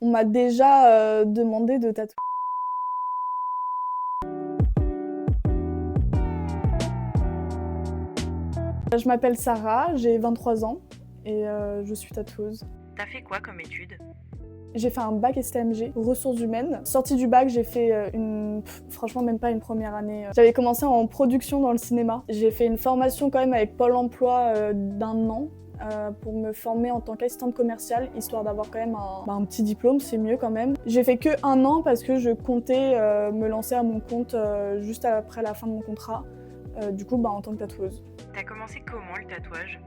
On m'a déjà demandé de tatouer. Je m'appelle Sarah, j'ai 23 ans et je suis tatoueuse. T'as fait quoi comme étude? J'ai fait un bac STMG, ressources humaines. Sortie du bac, j'ai fait franchement même pas une première année. J'avais commencé en production dans le cinéma. J'ai fait une formation quand même avec Pôle emploi d'1 an. Pour me former en tant qu'assistante commerciale, histoire d'avoir quand même un petit diplôme, c'est mieux quand même. J'ai fait que 1 an parce que je comptais me lancer à mon compte juste après la fin de mon contrat, du coup en tant que tatoueuse. T'as commencé comment le tatouage?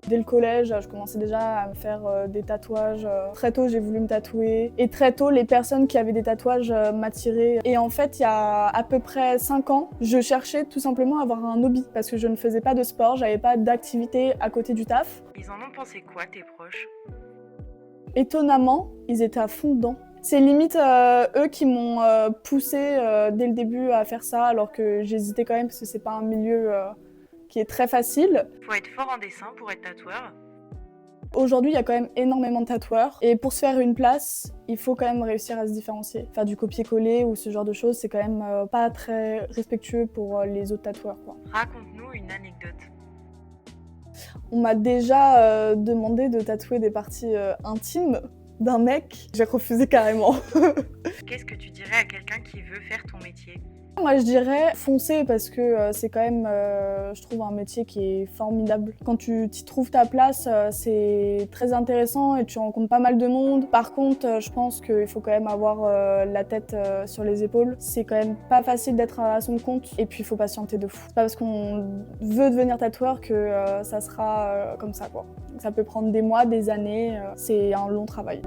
Dès le collège, je commençais déjà à me faire des tatouages. Très tôt, j'ai voulu me tatouer. Et très tôt, les personnes qui avaient des tatouages m'attiraient. Et en fait, il y a à peu près 5 ans, je cherchais tout simplement à avoir un hobby parce que je ne faisais pas de sport, j'avais pas d'activité à côté du taf. Ils en ont pensé quoi, tes proches? Étonnamment, ils étaient à fond dedans. C'est limite eux qui m'ont poussée dès le début à faire ça, alors que j'hésitais quand même parce que c'est pas un milieu qui est très facile. Faut être fort en dessin pour être tatoueur. Aujourd'hui, il y a quand même énormément de tatoueurs et pour se faire une place, il faut quand même réussir à se différencier. Faire du copier-coller ou ce genre de choses, c'est quand même pas très respectueux pour les autres tatoueurs, quoi. Raconte-nous une anecdote. On m'a déjà demandé de tatouer des parties intimes d'un mec. J'ai refusé carrément. Qu'est-ce que tu dirais à quelqu'un qui veut faire ton métier? Moi, je dirais foncer parce que c'est quand même, je trouve, un métier qui est formidable. Quand tu t'y trouves ta place, c'est très intéressant et tu rencontres pas mal de monde. Par contre, je pense qu'il faut quand même avoir la tête sur les épaules. C'est quand même pas facile d'être à son compte et puis il faut patienter de fou. C'est pas parce qu'on veut devenir tatoueur que ça sera comme ça, quoi. Ça peut prendre des mois, des années, c'est un long travail.